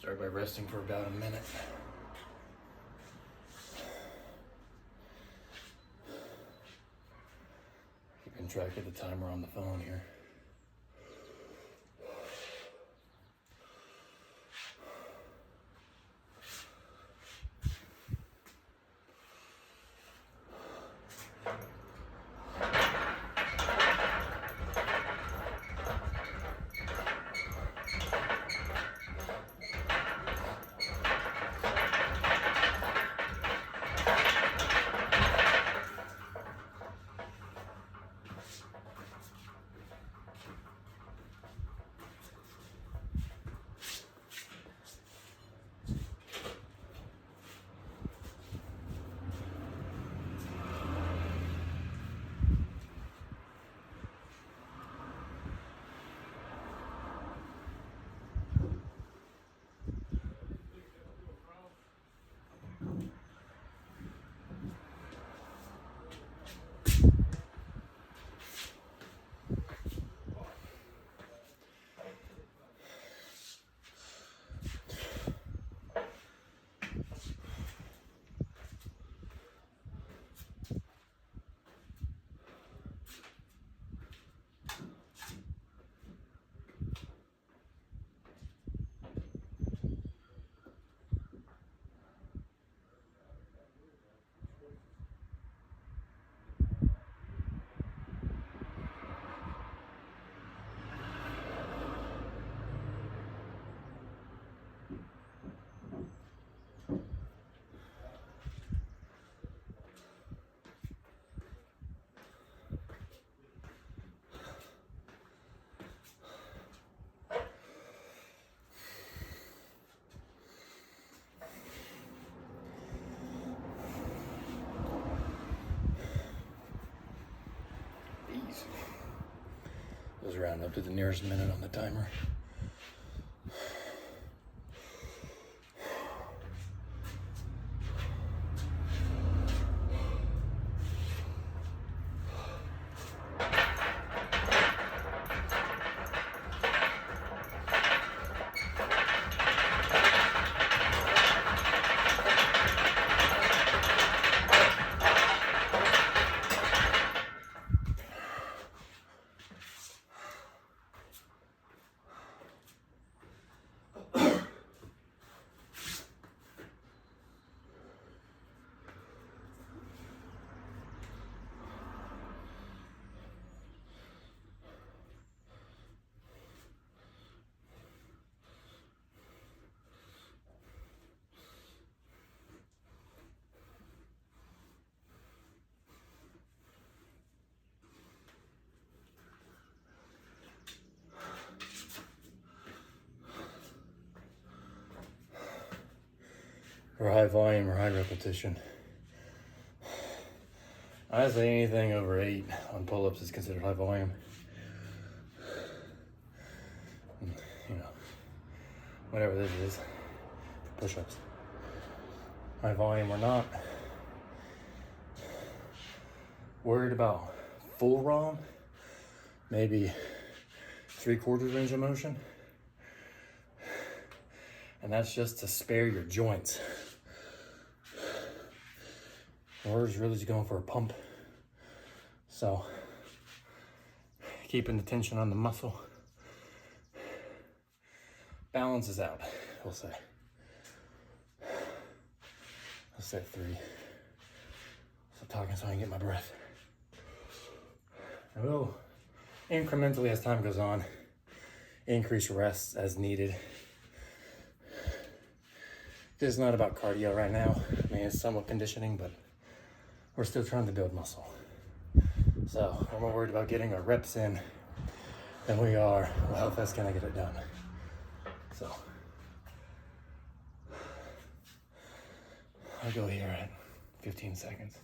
Start by resting for about a minute. Keeping track of the timer on the phone here. Just round up to the nearest minute on the timer. Or high volume or high repetition. Honestly, anything over 8 on pull-ups is considered high volume. You know, whatever this is, push-ups. High volume or not. Worried about full ROM, maybe 3/4 range of motion. And that's just to spare your joints. We're just really just going for a pump. So, keeping the tension on the muscle. Balances out, we'll say. Let's say 3. Stop talking so I can get my breath. I will, incrementally as time goes on, increase rests as needed. This is not about cardio right now. I mean, it's somewhat conditioning, but we're still trying to build muscle. So we're more worried about getting our reps in than we are, well, how fast can I get it done? So I'll go here at 15 seconds.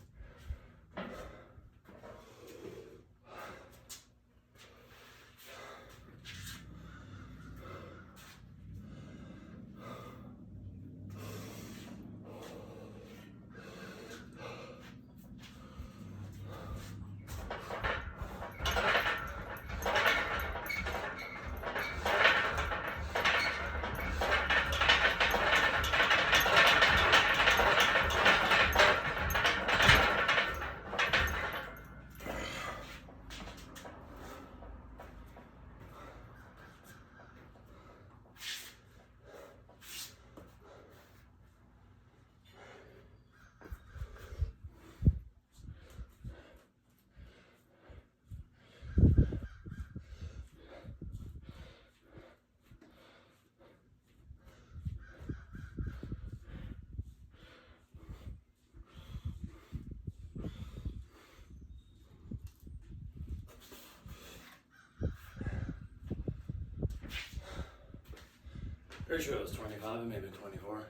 Pretty sure it was 25, it may have been 24.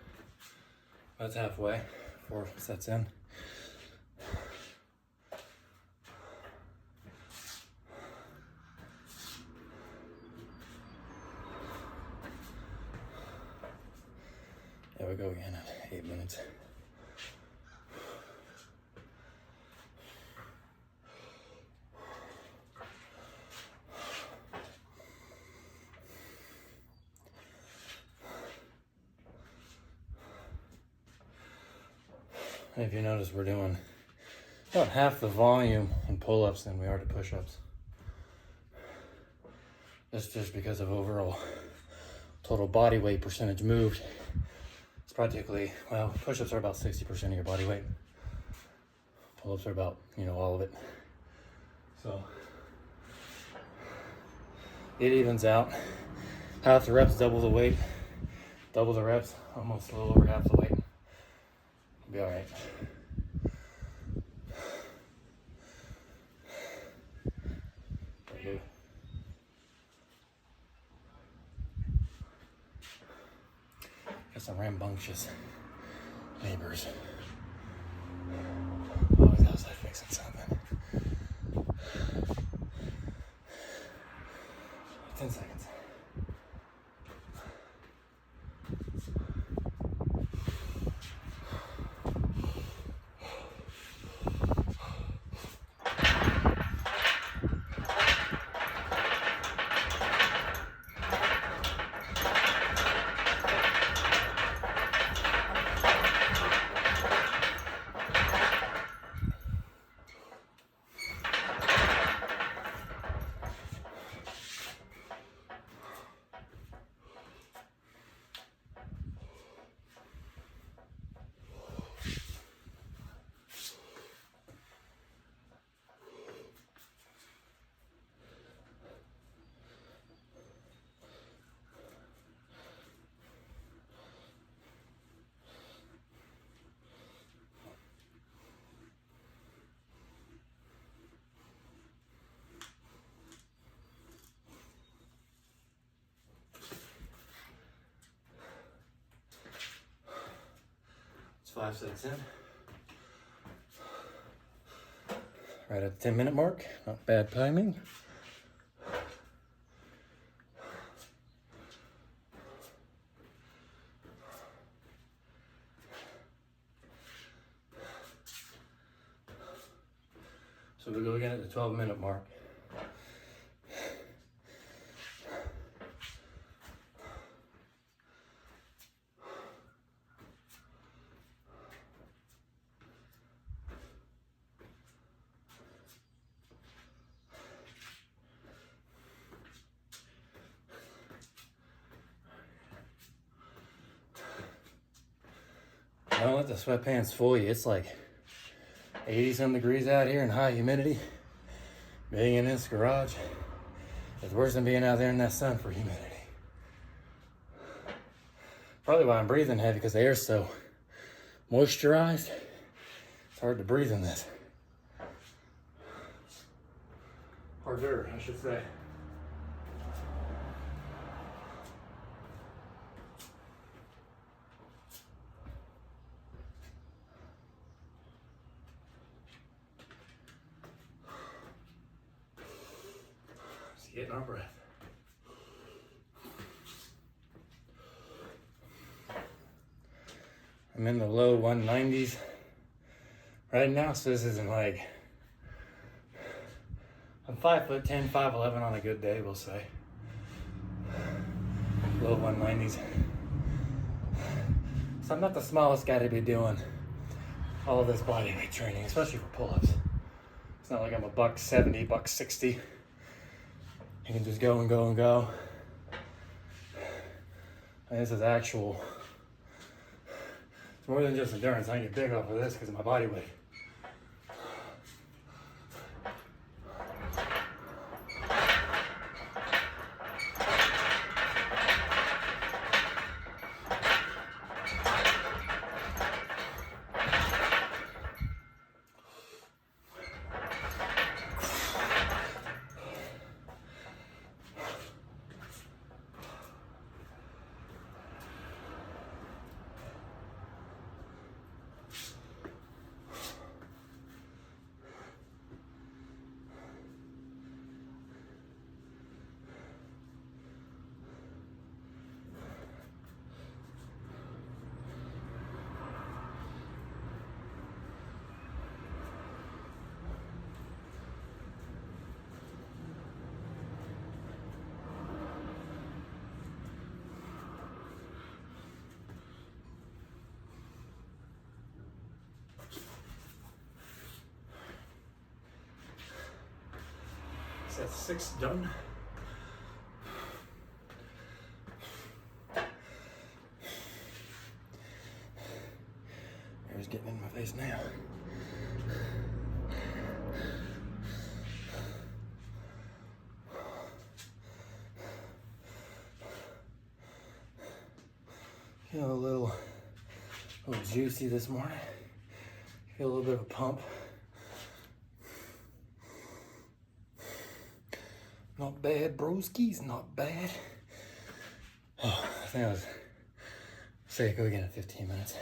That's halfway, 4 sets in. There we go again at 8 minutes. If you notice, we're doing about half the volume in pull-ups than we are to push-ups. That's just because of overall total body weight percentage moved. It's practically, well, push-ups are about 60% of your body weight. Pull-ups are about, all of it. So it evens out. Half the reps, double the weight. Double the reps, almost a little over half the weight. Be all right. Got some rambunctious neighbors. Always outside fixing something. 10 seconds. It's 5 sets in. Right at the 10-minute mark. Not bad timing. So we go again at the 12-minute mark. Don't let the sweatpants fool you. It's like 80-some degrees out here and high humidity. Being in this garage is worse than being out there in that sun for humidity. Probably why I'm breathing heavy, because the air's so moisturized. It's hard to breathe in this. Harder, I should say. Getting our breath. I'm in the low 190s right now, so this isn't like, I'm 5'10", 5'11" on a good day, we'll say. Low 190s. So I'm not the smallest guy to be doing all of this body weight training, especially for pull-ups. It's not like I'm a $170, $160. You can just go and go and go. And this is actual. It's more than just endurance. I get big off of this because of my body weight. Set 6 done. Air's getting in my face now. Feel a little juicy this morning. Feel a little bit of a pump. Not bad, broskies, not bad. Oh, I think I was say go again in 15 minutes.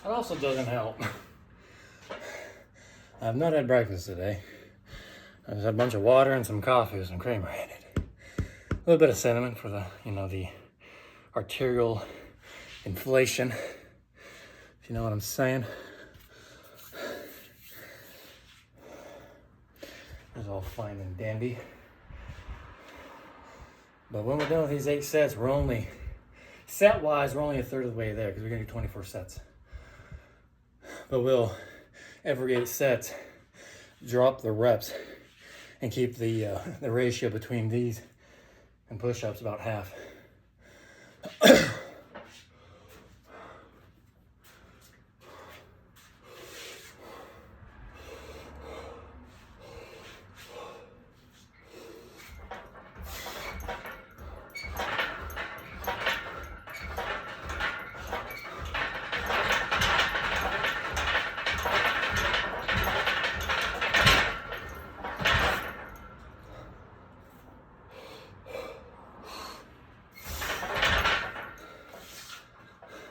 It also doesn't help. I've not had breakfast today. I just had a bunch of water and some coffee with some creamer in it. A little bit of cinnamon for the, the arterial inflation, if you know what I'm saying. It's all fine and dandy. But when we're done with these 8 sets, we're only, set-wise, we're only a third of the way there because we're gonna do 24 sets. But we'll, every 8 sets, drop the reps and keep the ratio between these and push-ups about half.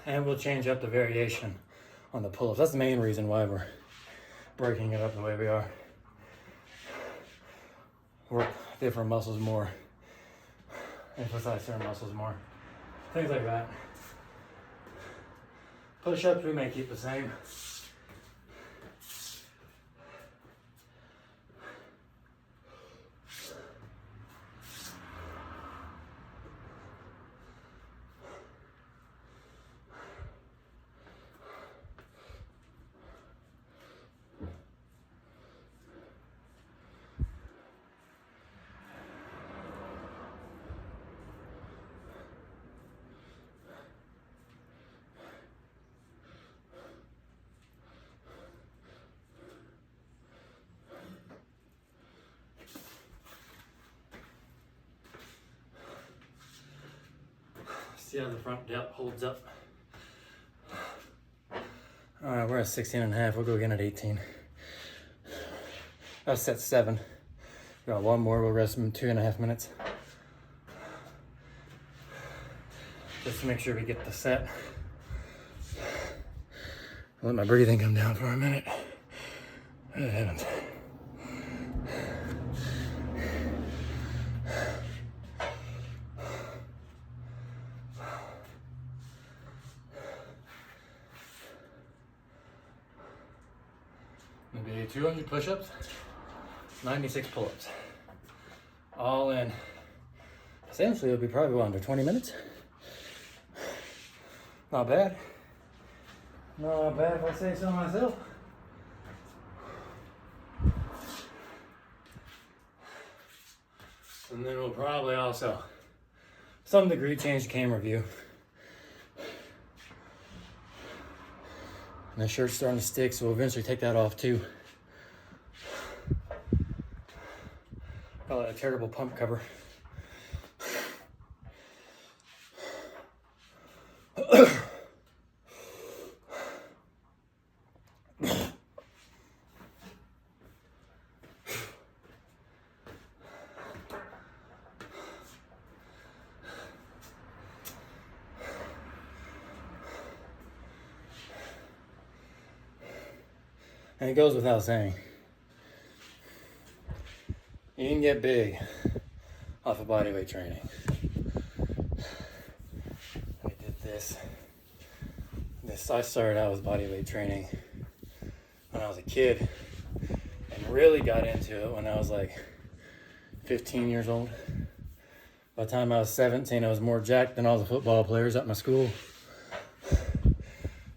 And we'll change up the variation on the pull-ups. That's the main reason why we're breaking it up the way we are. Work different muscles more, emphasize certain muscles more, things like that. Push-ups we may keep the same. See how the front depth holds up. All right, we're at 16.5. We'll go again at 18. That's set 7. We got one more. We'll rest in 2.5 minutes. Just to make sure we get the set. I'll let my breathing come down for a minute. Good heavens. Maybe 200 push-ups, 96 pull-ups. All in. Essentially, it'll be probably under 20 minutes. Not bad. Not bad if I say so myself. And then we'll probably also, some degree, change the camera view. And the shirt's starting to stick, so we'll eventually take that off too. Call it a terrible pump cover. And it goes without saying, You can get big off of bodyweight training. I did this. I started out with bodyweight training when I was a kid and really got into it when I was like 15 years old. By the time I was 17, I was more jacked than all the football players at my school.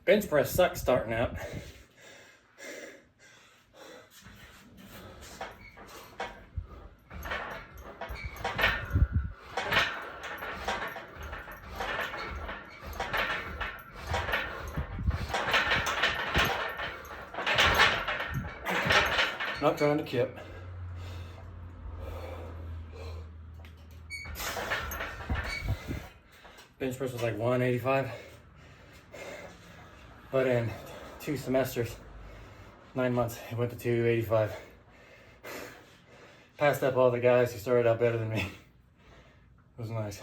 Bench press sucks starting out. Not trying to kip. Bench press was like 185. But in 2 semesters, 9 months, it went to 285. Passed up all the guys who started out better than me. It was nice.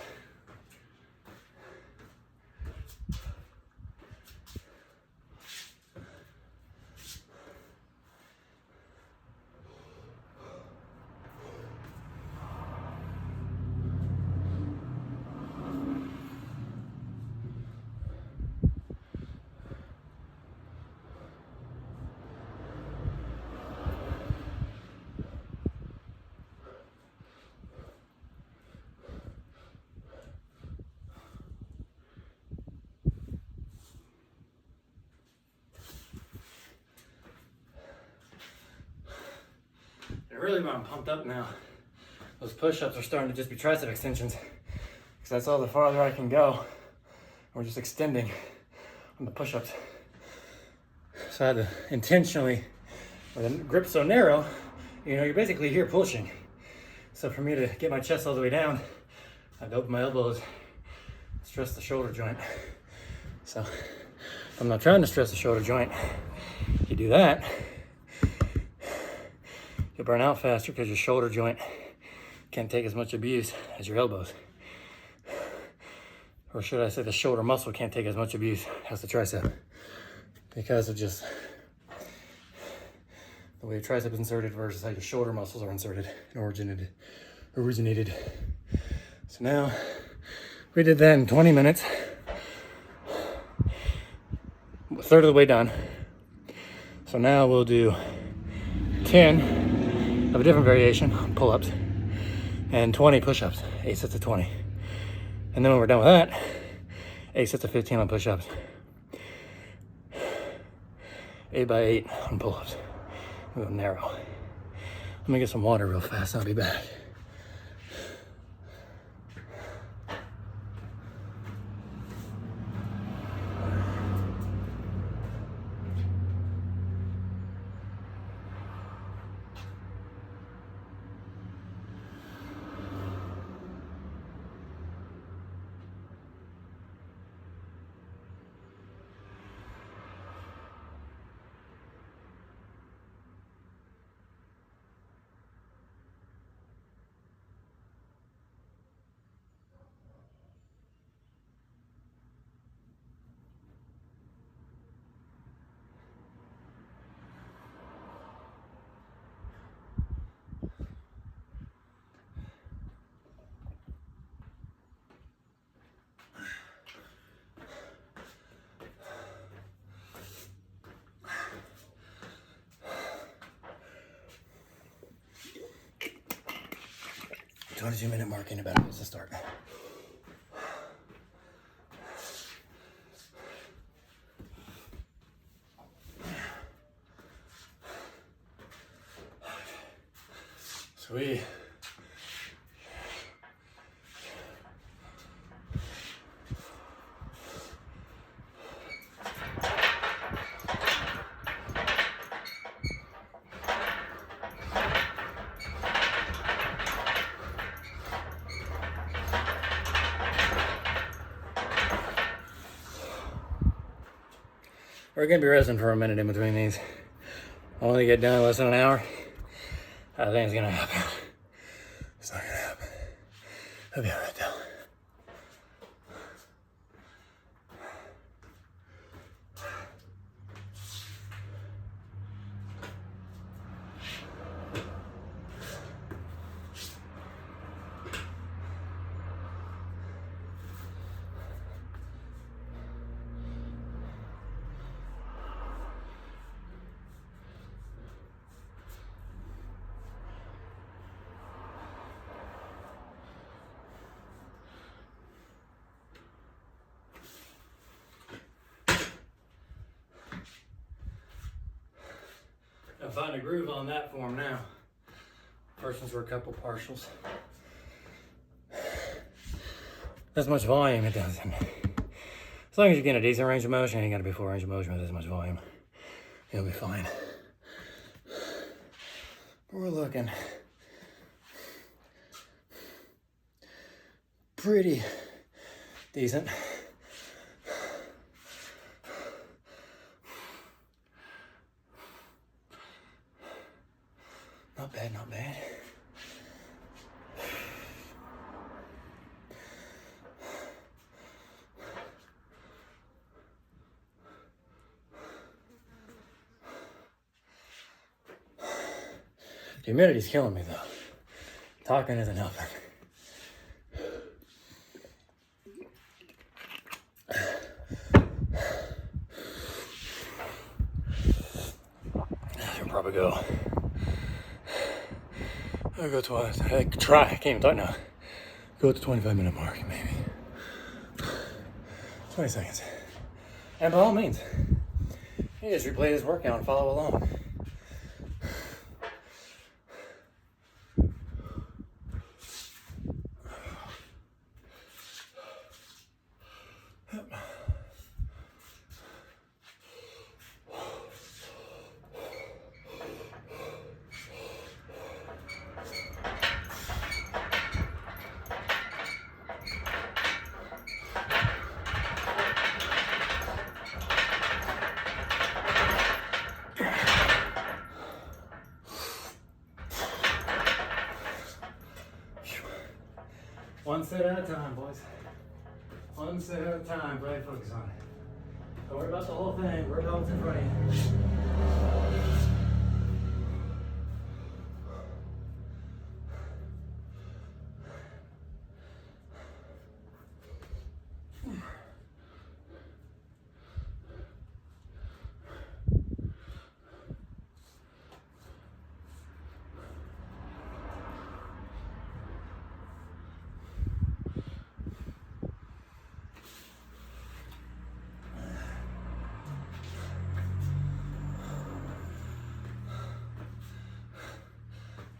Really, when I'm pumped up now, those push-ups are starting to just be tricep extensions because that's all the farther I can go. We're just extending on the push-ups. So I had to intentionally, with the grip so narrow, you know, you're basically here pushing. So for me to get my chest all the way down, I have to open my elbows, stress the shoulder joint. So if I'm not trying to stress the shoulder joint, you do that, you'll burn out faster because your shoulder joint can't take as much abuse as your elbows. Or should I say the shoulder muscle can't take as much abuse as the tricep because of just the way your tricep is inserted versus how your shoulder muscles are inserted and originated. So now we did that in 20 minutes, a third of the way done. So now we'll do 10 of a different variation, pull-ups, and 20 push-ups, 8 sets of 20. And then when we're done with that, 8 sets of 15 on push-ups, 8 by 8 on pull-ups. We'll go narrow. Let me get some water real fast, I'll be back. The 22-minute mark ain't about to start. Sweet. We're gonna be resting for a minute in between these. I want to get done in less than an hour. I think it's gonna happen. It's not gonna happen. I'll be alright though. I'm finding a groove on that form now. First ones were a couple partials. As much volume it doesn't. As long as you get a decent range of motion, you ain't gotta be full range of motion with this much volume. You'll be fine. We're looking pretty decent. Not bad, not bad. The humidity's killing me though. Talking isn't helping. I should probably go. I'll go twice. I try. I can't even talk now. Go at the 25-minute mark, maybe. 20 seconds. And by all means, you just replay this workout and follow along. One set at a time, boys. One set at a time, play focus on it. Don't worry about the whole thing, worry about what's in front of you.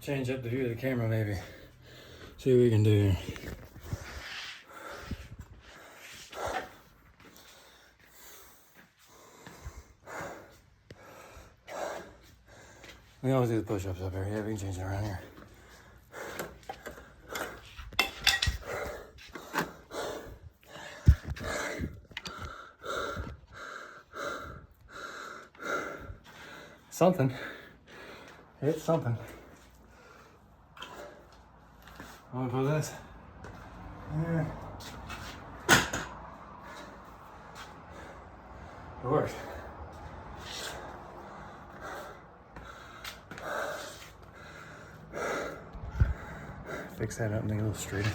Change up the view of the camera maybe. See what we can do. We always do the push-ups up here. Yeah, we can change it around here. Something. It's something. I'm gonna put this. Yeah. It works. Fix that up and make it a little straighter.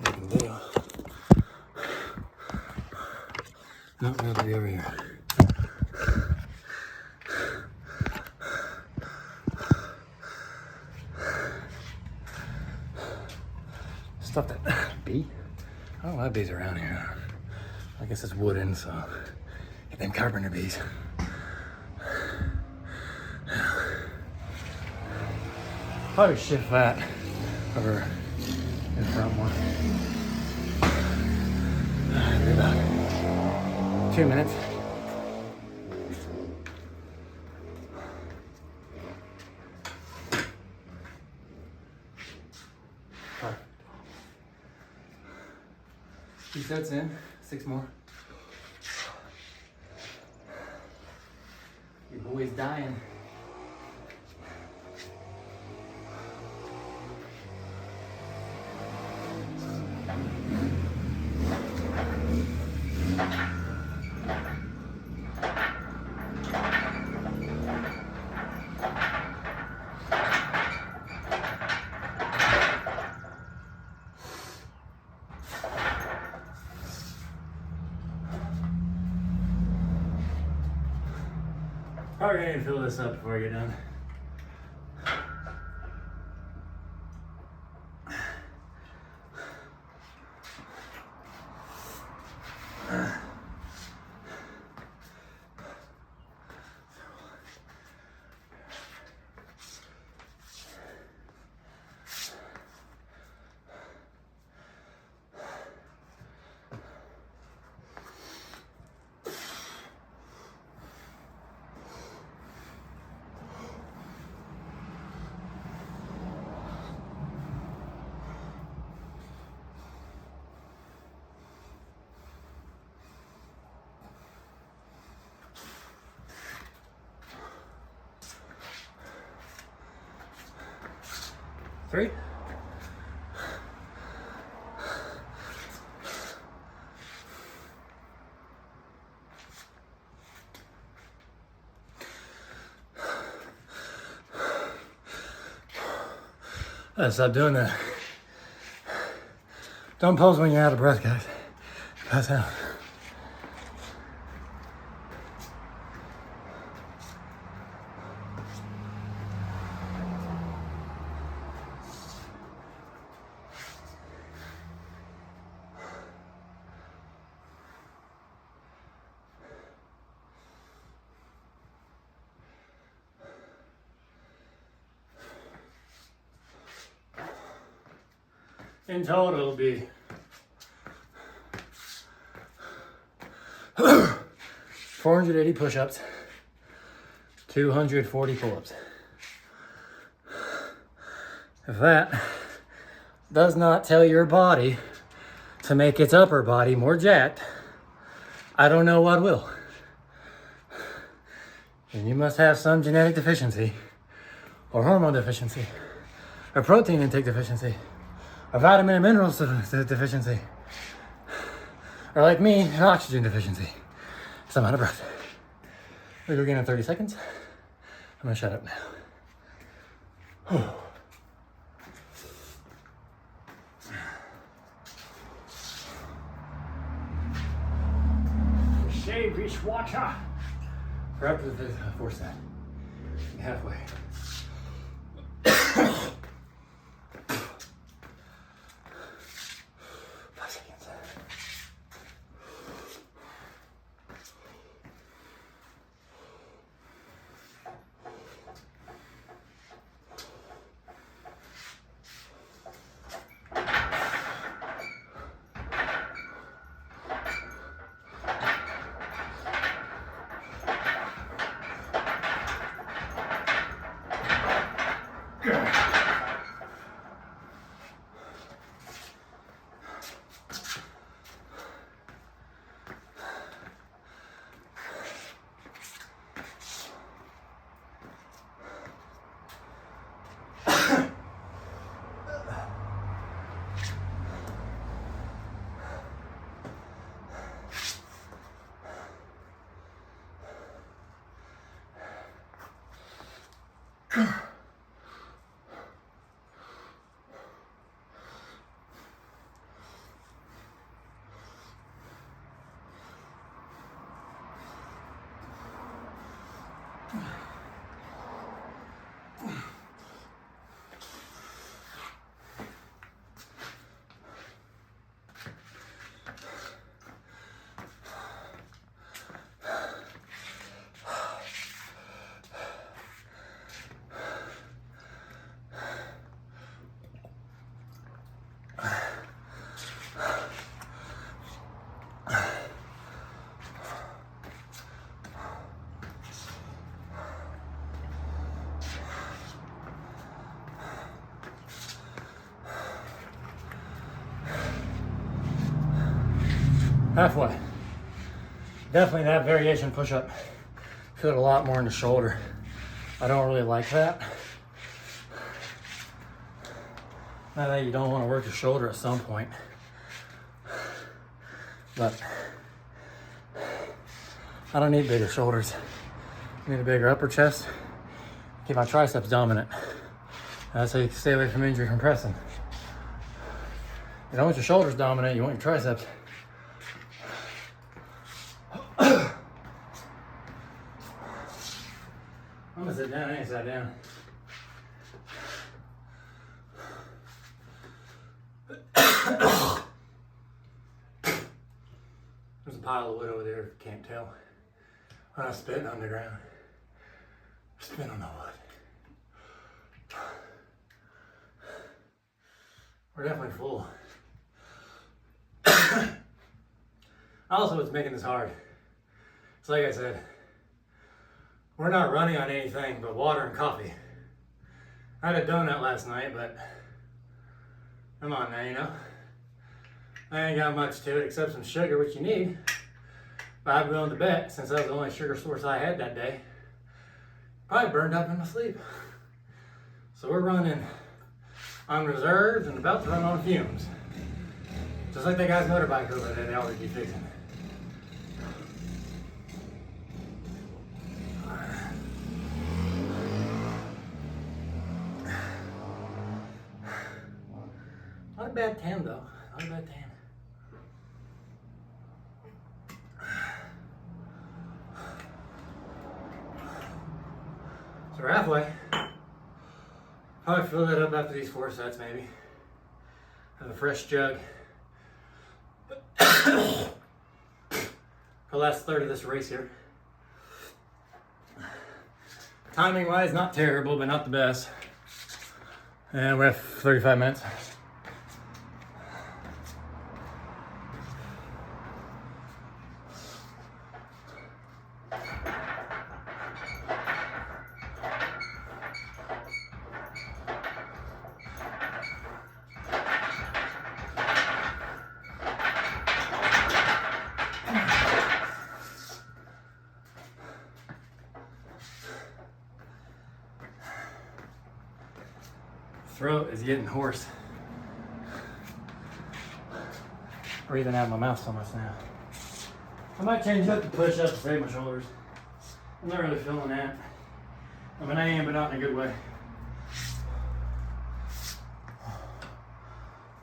What we can do. No, it'll be over here. Stuff that bee. I don't know why bees are around here. I guess it's wooden, so get them carpenter bees. Probably shift that over in front one. About 2 minutes. Perfect. 2 sets in, 6 more. Your boy's dying. Probably gonna need to fill this up before I get done. 3. Stop doing that. Don't pose when you're out of breath, guys. Pass out. In total, it'll be 480 push-ups, 240 pull-ups. If that does not tell your body to make its upper body more jacked, I don't know what will. And you must have some genetic deficiency, or hormone deficiency, or protein intake deficiency, or vitamin and minerals deficiency, or like me, an oxygen deficiency. So I'm out of breath. We'll go again in 30 seconds. I'm gonna shut up now. Shave each water. For up to the fourth set. Halfway. 5 seconds. Halfway. Definitely that variation push-up. Feel it a lot more in the shoulder. I don't really like that. Not that you don't want to work your shoulder at some point, but I don't need bigger shoulders. I need a bigger upper chest. Keep my triceps dominant. That's how you stay away from injury from pressing. You don't want your shoulders dominant, you want your triceps. I'm gonna sit down, I ain't sat down. There's a pile of wood over there, if you can't tell. When I'm spitting on the ground, spit on the wood. We're definitely full. Also, what's making this hard, it's like I said, we're not running on anything but water and coffee. I had a donut last night, but come on now, you know. I ain't got much to it except some sugar, which you need. But I'd be willing to bet, since that was the only sugar source I had that day, probably burned up in my sleep. So we're running on reserves and about to run on fumes. Just like that guy's motorbike over there, they always be fixing. Not a bad tan though, not a bad tan. So we're halfway. Probably fill that up after these 4 sets maybe. Have a fresh jug. The last third of this race here. Timing wise, not terrible, but not the best. And we're at 35 minutes. Throat is getting hoarse. Breathing out of my mouth so much now. I might change up the push-ups to save my shoulders. I'm not really feeling that. I mean, I am, but not in a good way.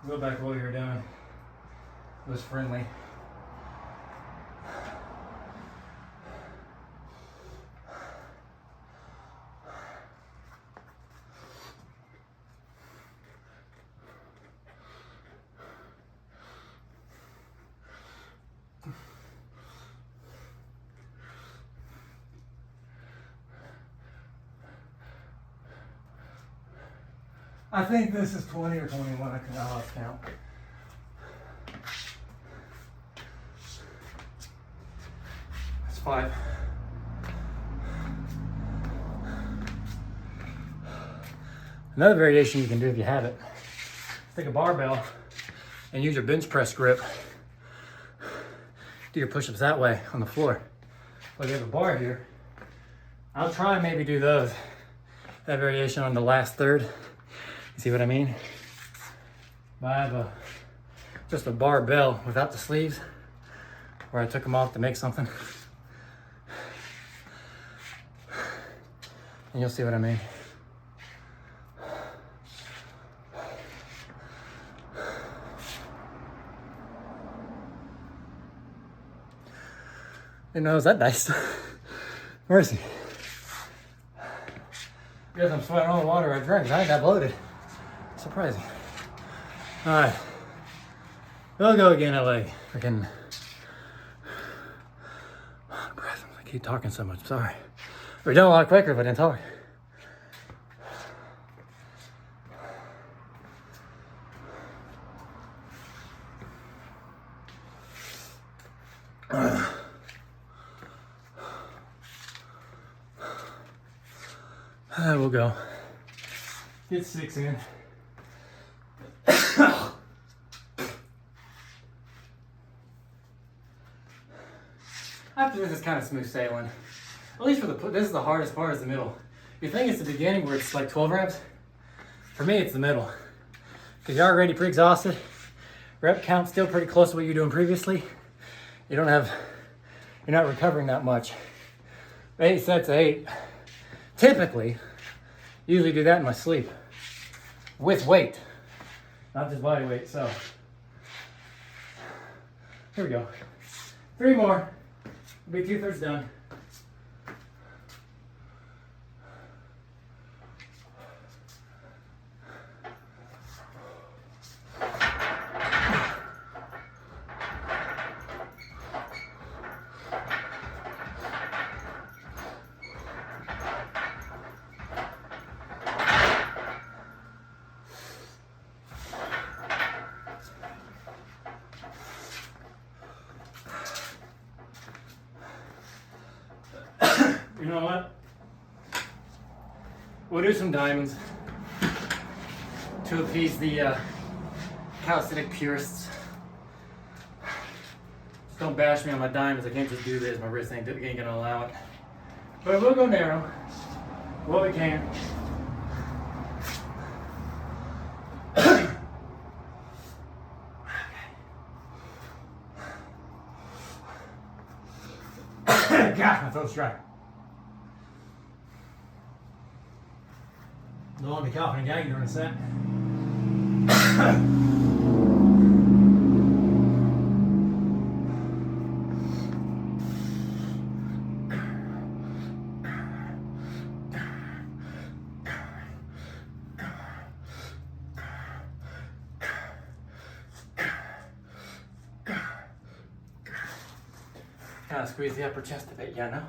Go back to what you were doing. It was friendly. I think this is 20 or 21. I cannot lost count. That's 5. Another variation you can do if you have it. Take a barbell and use your bench press grip. Do your push-ups that way on the floor. But you have a bar here. I'll try and maybe do those. That variation on the last third. See what I mean? I have just a barbell without the sleeves, where I took them off to make something. And you'll see what I mean. Didn't know it was that nice. Mercy. Guess I'm sweating all the water I drank. I ain't that bloated. Surprising. All right, we'll go again at like freaking breath. I keep talking so much. Sorry. We're done a lot quicker if I didn't talk. We'll go. Get 6 in. After this is kind of smooth sailing. At least for this is the hardest part, is the middle. You think it's the beginning where it's like 12 reps? For me, it's the middle. Because you're already pretty exhausted. Rep count still pretty close to what you were doing previously. You're not recovering that much. 8 sets of 8. Typically, usually do that in my sleep. With weight. Not just body weight, so. Here we go. 3 more. We'll be 2/3 done. You know what? We'll do some diamonds to appease the calisthenic purists. Just don't bash me on my diamonds. I can't just do this. My wrist ain't gonna allow it. But we'll go narrow. What we can. My throat's dry. Don't want to be coughing and gagging during a set. Kind of squeeze the upper chest a bit, yeah, no?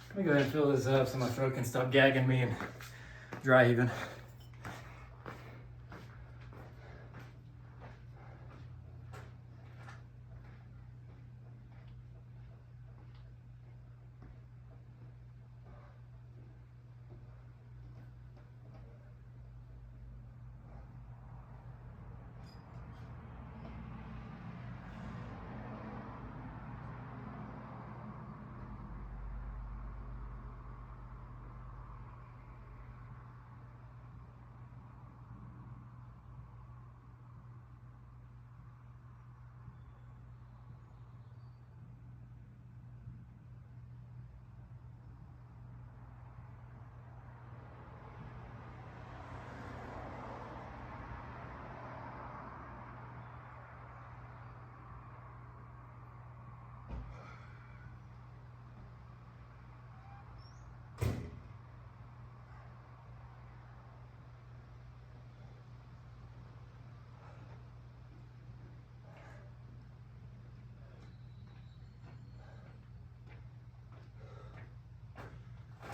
Let me go ahead and fill this up so my throat can stop gagging me and dry heaving.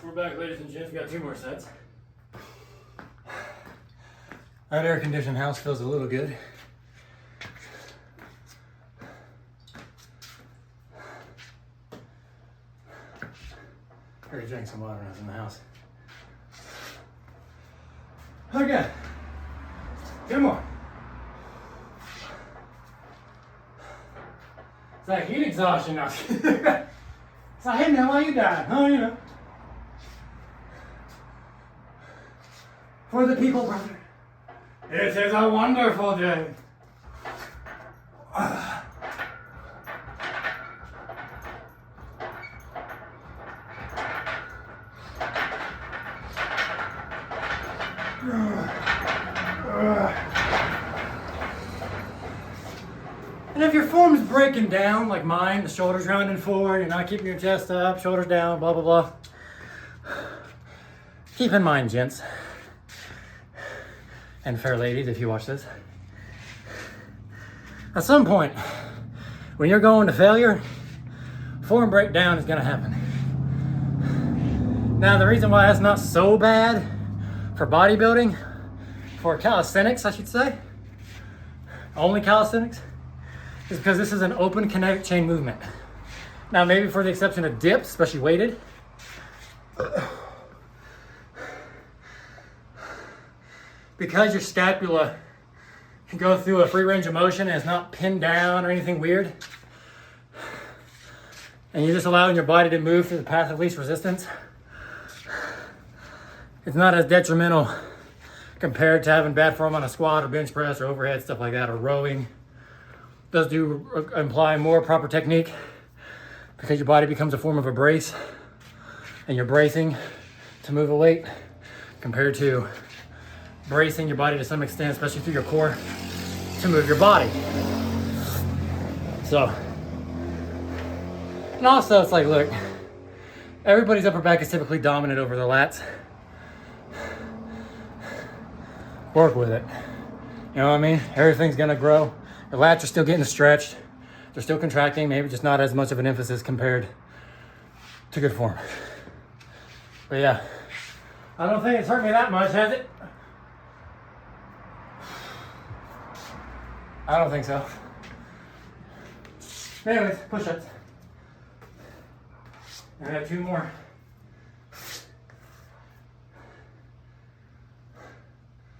We're back, ladies and gents. We got 2 more sets. That air-conditioned house feels a little good. I already drank some water when I was in the house. Okay. 2 more. It's like heat exhaustion now. It's like, hey man, why you dying? Huh, you know. For the people, brother. It is a wonderful day. And if your form's breaking down, like mine, the shoulders rounding forward, you're not keeping your chest up, shoulders down, blah, blah, blah. Keep in mind, gents, and fair ladies, if you watch this, at some point, when you're going to failure, form breakdown is gonna happen. Now, the reason why that's not so bad for bodybuilding, for calisthenics, I should say, only calisthenics, is because this is an open kinetic chain movement. Now, maybe for the exception of dips, especially weighted, because your scapula can go through a free range of motion and it's not pinned down or anything weird, and you're just allowing your body to move through the path of least resistance, it's not as detrimental compared to having bad form on a squat or bench press or overhead, stuff like that, or rowing. Those do imply more proper technique because your body becomes a form of a brace and you're bracing to move a weight compared to bracing your body to some extent, especially through your core, to move your body. So, and also it's like, look, everybody's upper back is typically dominant over the lats. Work with it. You know what I mean? Everything's gonna grow. Your lats are still getting stretched. They're still contracting, maybe just not as much of an emphasis compared to good form. But yeah, I don't think it's hurt me that much, has it? I don't think so. Anyways, push-ups. I got 2 more.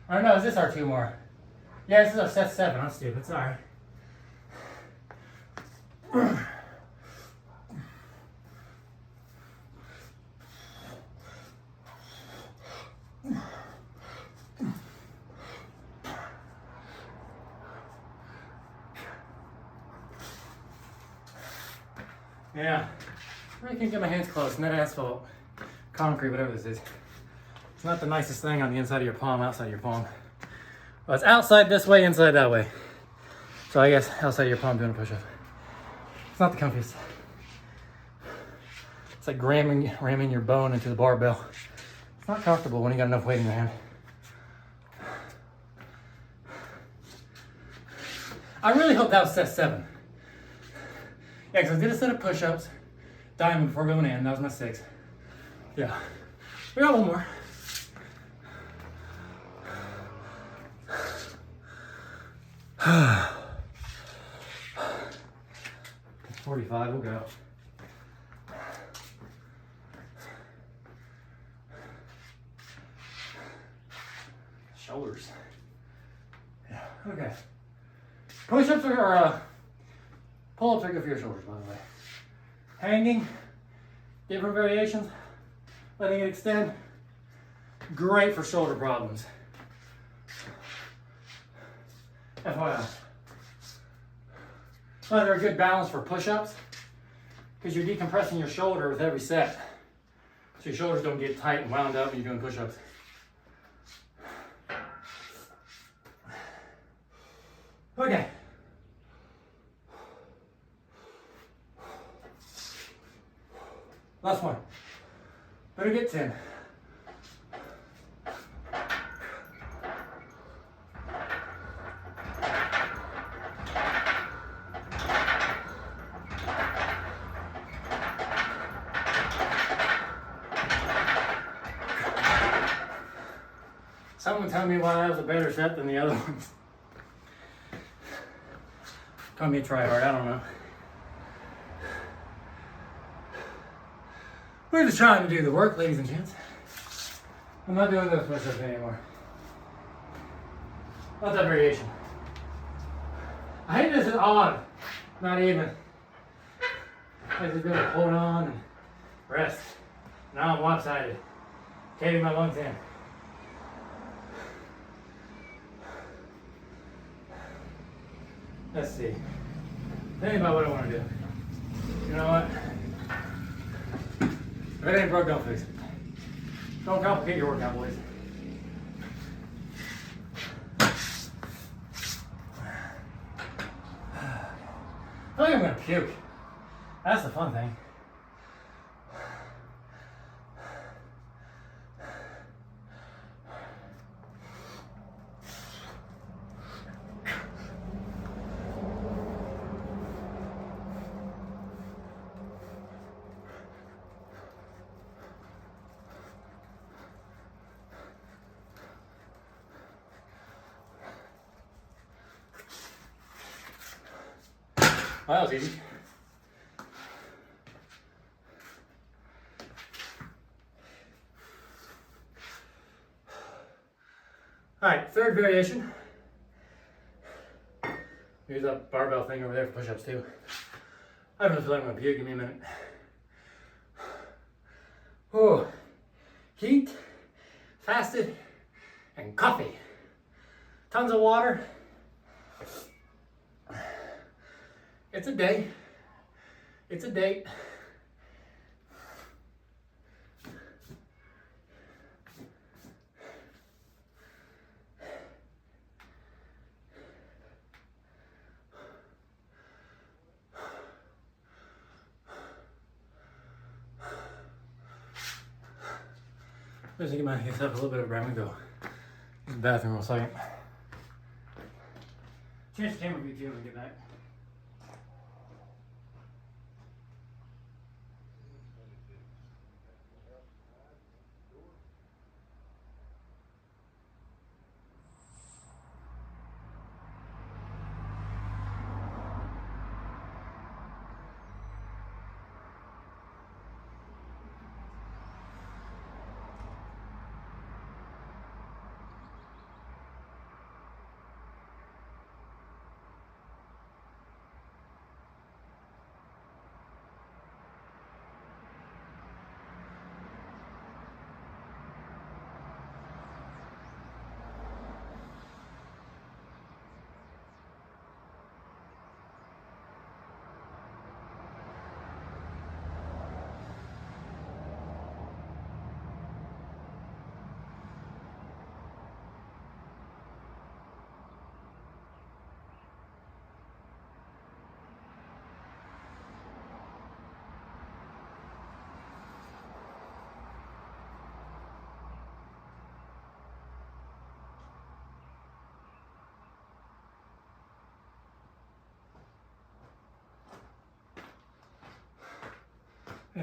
Or no, is this our 2 more? Yeah, this is our set 7. I'm stupid. Sorry. Yeah, I really can't get my hands close. Net asphalt, concrete, whatever this is. It's not the nicest thing on the inside of your palm, outside of your palm. Well, it's outside this way, inside that way. So I guess outside of your palm doing a push-up. It's not the comfiest. It's like ramming your bone into the barbell. It's not comfortable when you got enough weight in your hand. I really hope that was set 7. Yeah, because I did a set of push-ups, diamond before going in. That was my 6. Yeah. We got one more. It's 45, we'll go. Shoulders. Yeah, okay. Push-ups are, pull-ups are good for your shoulders, by the way. Hanging, different variations, letting it extend, great for shoulder problems. FYI. Well, they're a good balance for push-ups because you're decompressing your shoulder with every set. So your shoulders don't get tight and wound up when you're doing push-ups. Okay. Last one. Better get 10. Someone tell me why that was a better set than the other ones. Call me a tryhard, I don't know. We're just trying to do the work, ladies and gents. I'm not doing those push-ups anymore. Not that variation. I hate this is odd, not even. I just be able to hold on and rest. Now I'm lopsided, caving my lungs in. Let's see. Think about what I want to do. You know what? If it ain't broke, don't fix it. Don't complicate your workout, boys. I think I'm gonna puke. That's the fun thing. Well, that was easy. All right, third variation. Use that barbell thing over there for push-ups too. I have a feeling I'm gonna puke. Give me a minute. Oh, heat, fasted, and coffee. Tons of water. It's a day. It's a date. Just to get myself a little bit of breath and go. Use the bathroom real second. Change the camera view too when we get back.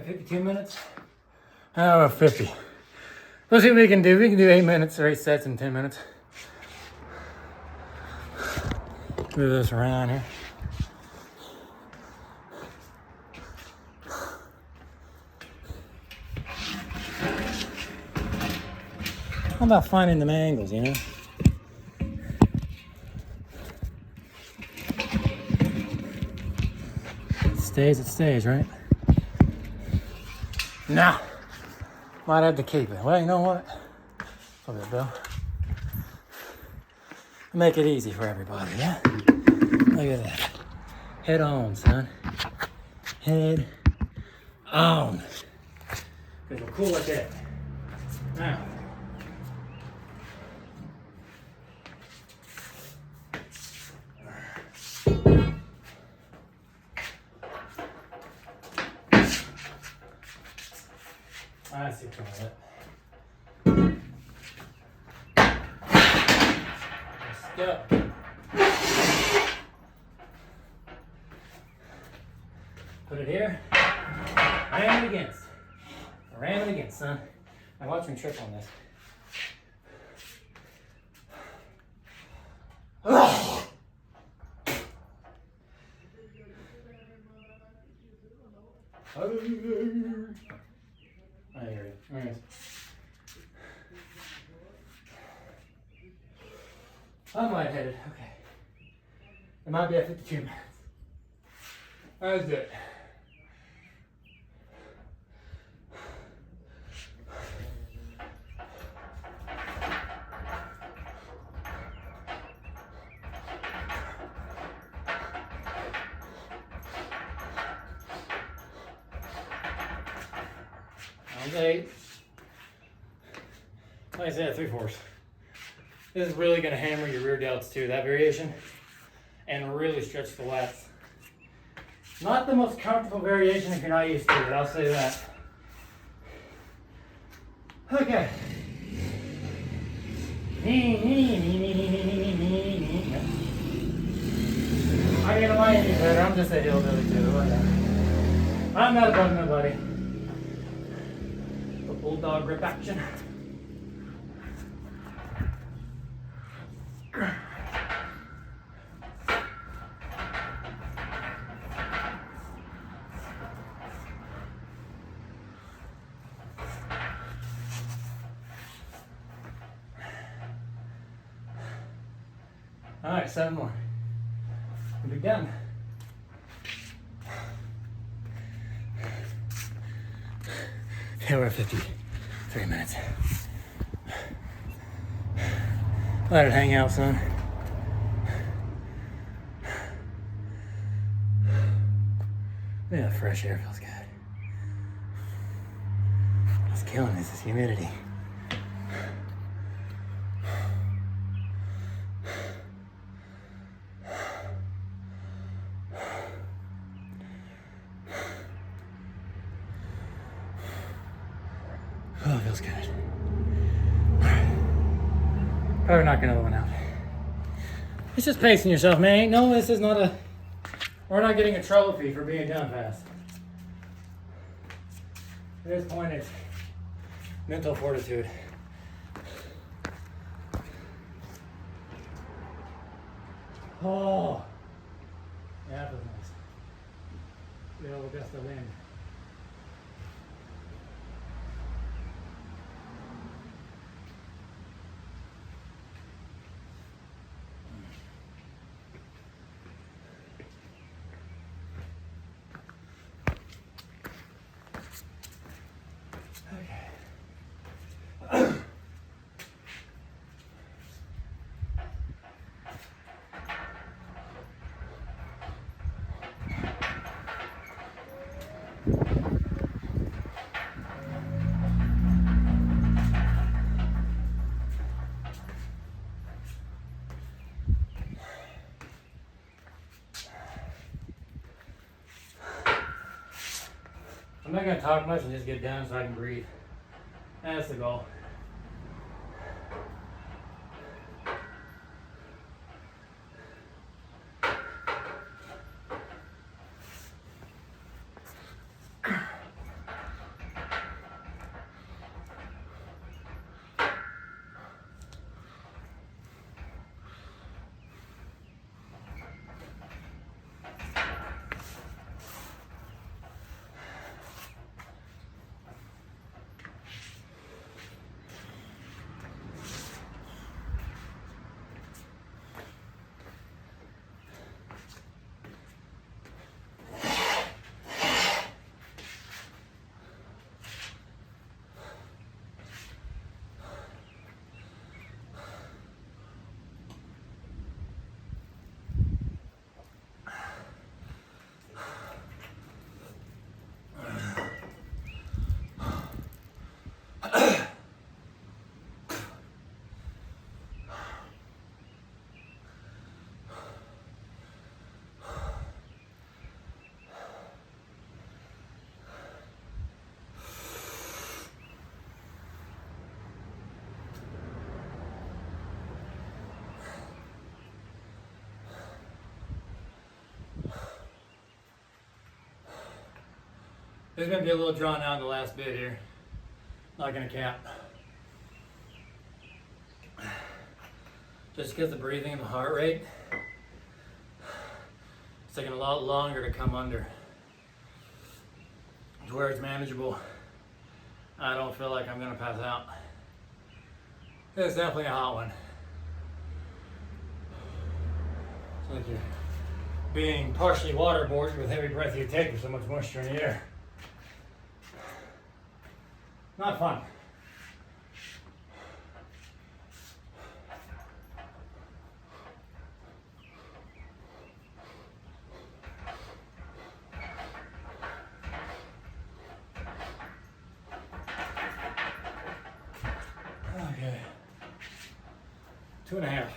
52 minutes? Oh, 50. Let's see what we can do. We can do 8 minutes or 8 sets in 10 minutes. Move this around here. How about finding them angles, you know? It stays, right? Nah. Might have to keep it. Well, you know what? Look at it, Bill. Make it easy for everybody, yeah? Look at that. Head on, son. Head on. Because we're cool like that. Now. I see what you're doing. Step. Put it here. Ram it against. Ram it against, son. Now watch me trip on this. I hear you. All right. I'm lightheaded. Okay. It might be at 52 minutes. All right, let's do it. Okay. Like I said, 3/4. This is really going to hammer your rear delts too, that variation, and really stretch the lats. Not the most comfortable variation if you're not used to it, I'll say that. Okay. I ain't lying any better, I'm just a hillbilly too. I'm not above nobody. The bulldog grip action. All right, 7 more. We'll be done. Yeah, we're at 53 minutes. Let it hang out, son. Yeah, fresh air feels good. What's killing is this humidity. Oh, it feels good. Probably knock another one out. It's just pacing yourself, man. No, this is not a... We're not getting a trophy for being done fast. At this point, it's mental fortitude. Oh, yeah, that was nice. The old gust of wind. I'm not going to talk much and just get down so I can breathe. That's the goal. This is going to be a little drawn out in the last bit here. Not going to cap. Just because the breathing and the heart rate, it's taking a lot longer to come under to where it's manageable. I don't feel like I'm going to pass out. It's definitely a hot one. It's like you're being partially waterboarded with every breath you take. There's so much moisture in the air. Not fun. Okay. 2.5.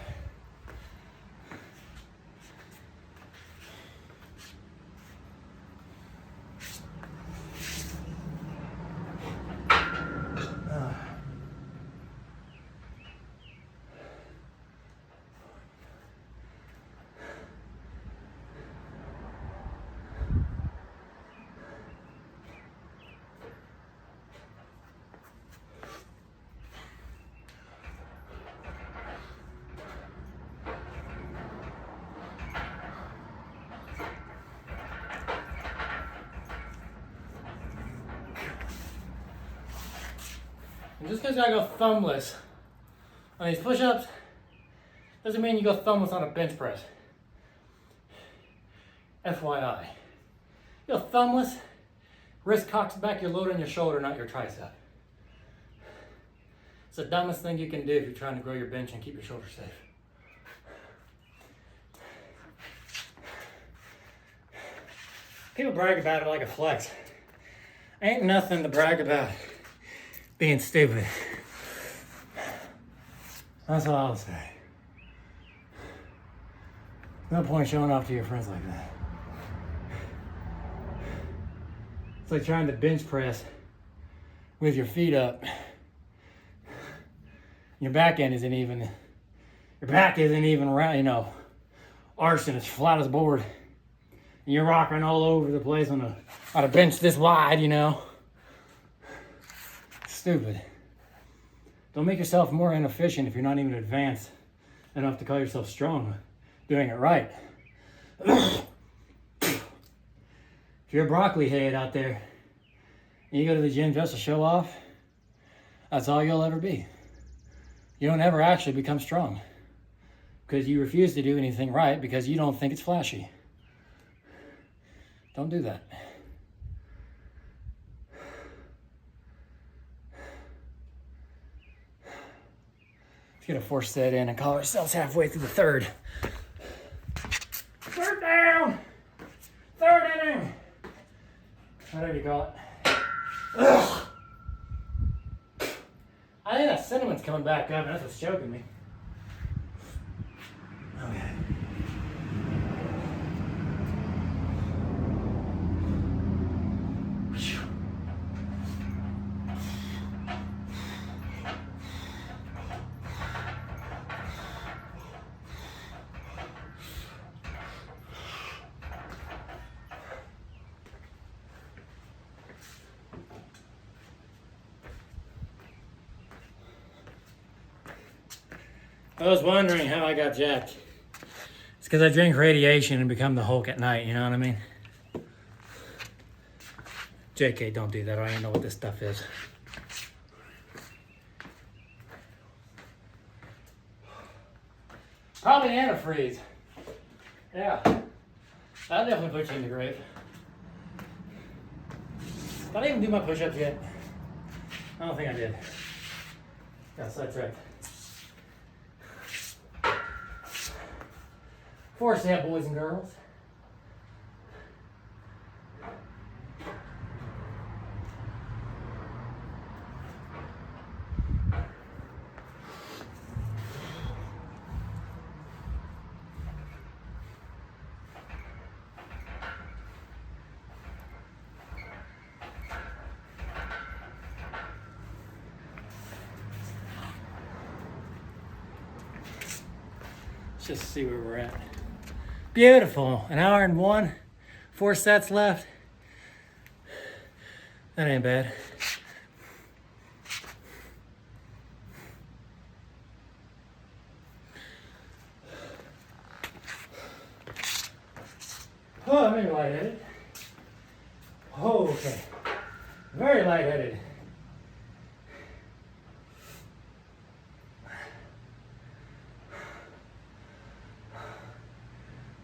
And just because I go thumbless on these push-ups doesn't mean you go thumbless on a bench press. FYI. You go thumbless, wrist cocks back, you're loading your shoulder, not your tricep. It's the dumbest thing you can do if you're trying to grow your bench and keep your shoulders safe. People brag about it like a flex. Ain't nothing to brag about being stupid. That's all I'll say. No point showing off to your friends like that. It's like trying to bench press with your feet up. Your back end isn't even, round, arched and it's flat as a board. And you're rocking all over the place on a bench this wide, Stupid. Don't make yourself more inefficient if you're not even advanced enough to call yourself strong doing it right. If you're a broccoli head out there and you go to the gym just to show off, that's all you'll ever be. You don't ever actually become strong because you refuse to do anything right because you don't think it's flashy. Don't do that. Let's get a 4th set in and call ourselves halfway through the 3rd. 3rd down! 3rd inning! Whatever you call it. Ugh. I think that cinnamon's coming back up and that's what's choking me. Okay. I was wondering how I got jacked. It's because I drink radiation and become the Hulk at night, you know what I mean? JK, don't do that. I don't even know what this stuff is. Probably antifreeze. Yeah. That'll definitely put you in the grave. Did I even do my push-ups yet? I don't think I did. Got sidetracked. 4 set, boys and girls. Let's just see where we're at. Beautiful. 1 hour and 1. 4 sets left. That ain't bad. Oh, I'm lightheaded. Oh, okay. Very lightheaded.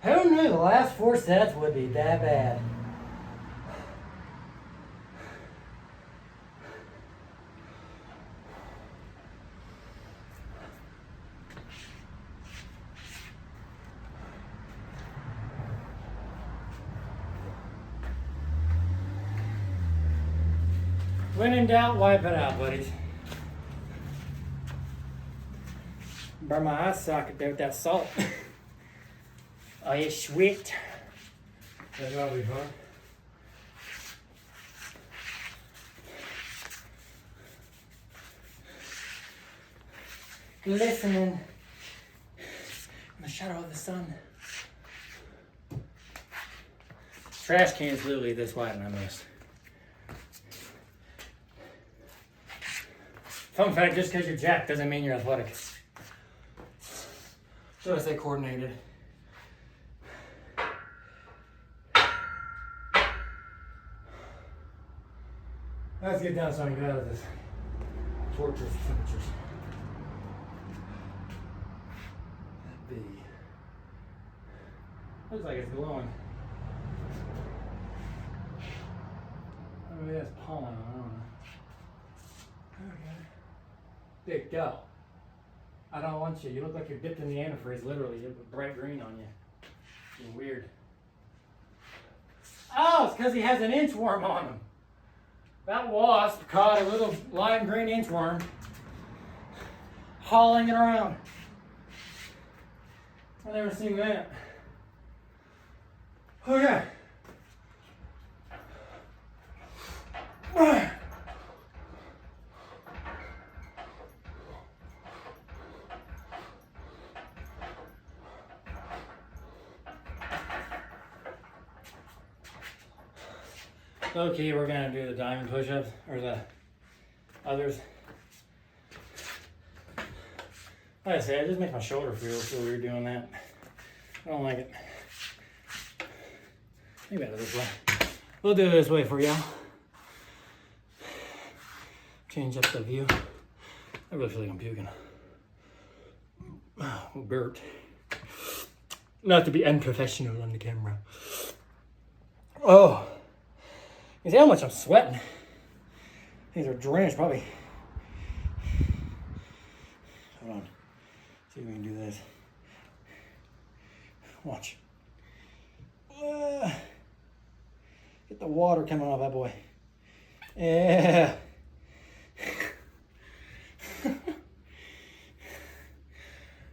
Who knew the last 4 sets would be that bad? When in doubt, wipe it out, buddies. Burn my eye socket there with that salt. Oh, you sweet. That's gonna be fun. Glistening in the shadow of the sun. Trash can's literally this wide and I missed. Fun fact, just because you're jacked doesn't mean you're athletic. Should I say coordinated? Let's get down so I can get out of this torturous temperatures. That bee. Looks like it's glowing. Maybe that's pollen, I don't know. Okay. Dude, go. I don't want you. You look like you're dipped in the antifreeze, literally. You have bright green on you. You're weird. Oh, it's because he has an inchworm on him. That wasp caught a little lime green inchworm, hauling it around. I've never seen that. Okay. Okay, we're gonna do the diamond push-ups, or the others. Like I said, it just makes my shoulder feel weird doing that. I don't like it. Maybe I'll do it this way. We'll do it this way for y'all. Change up the view. I really feel like I'm puking. Oh, burped. Not to be unprofessional on the camera. Oh. You see how much I'm sweating? These are drenched, probably. Hold on. See if we can do this. Watch. Get the water coming off that boy. Yeah.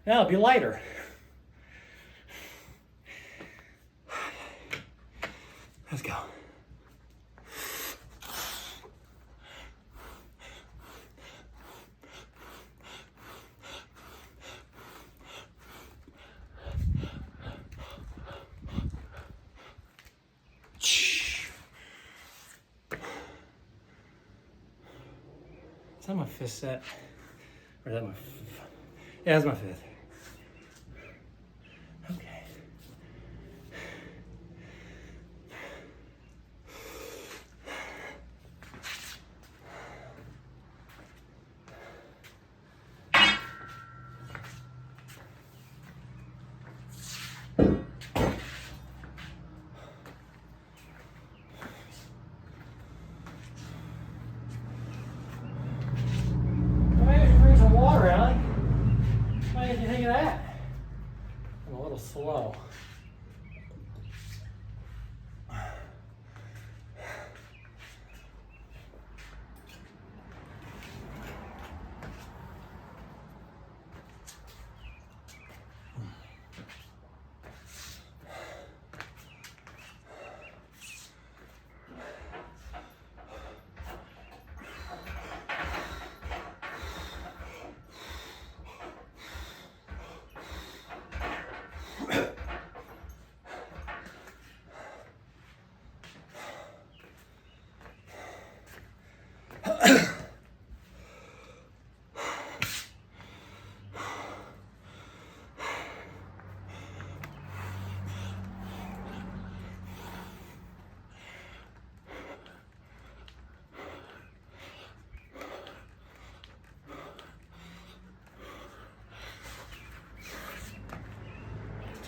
Now it'll be lighter. Let's go. Is that my 5th set? Or is that my yeah, that's my 5th. Okay.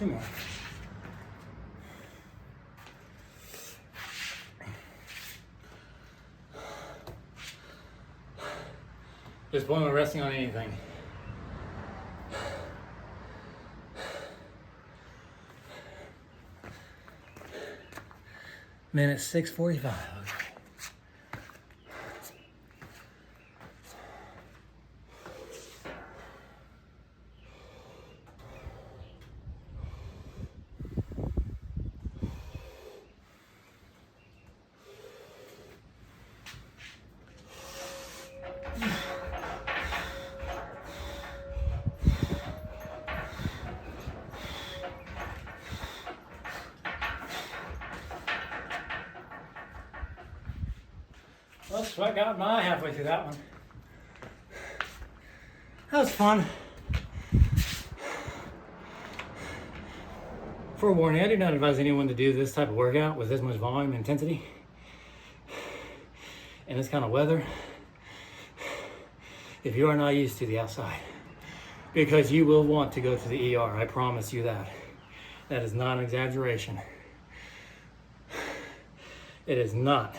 2 more. Just one more resting on anything. Minute 6:45. Okay. Well, so I got my halfway through that one. That was fun. Forewarning, I do not advise anyone to do this type of workout with this much volume and intensity in this kind of weather if you are not used to the outside, because you will want to go to the ER. I promise you that. That is not an exaggeration. It is not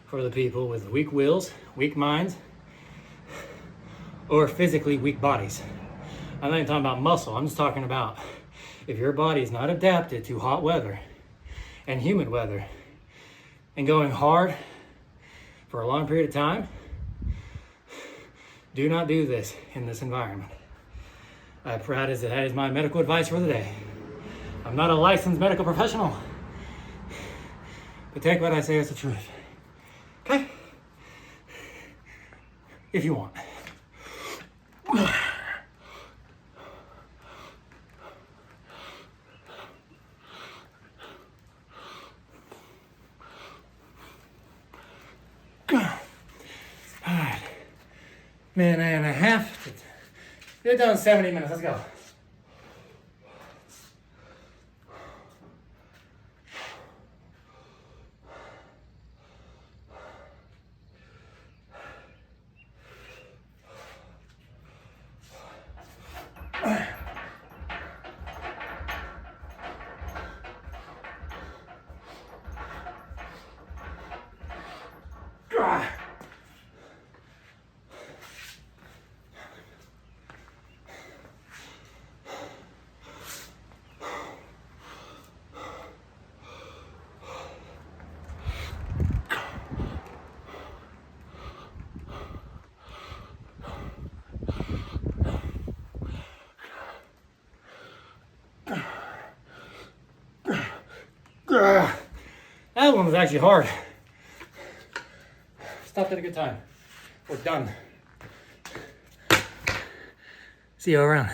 for the people with weak wills, weak minds, or physically weak bodies. I'm not even talking about muscle. I'm just talking about if your body is not adapted to hot weather and humid weather and going hard for a long period of time, do not do this in this environment. That is my medical advice for the day. I'm not a licensed medical professional, but take what I say as the truth. Okay? If you want. All right. Minute and a half. You're done 70 minutes. Let's go. That one was actually hard. Stopped at a good time. We're done. See you around.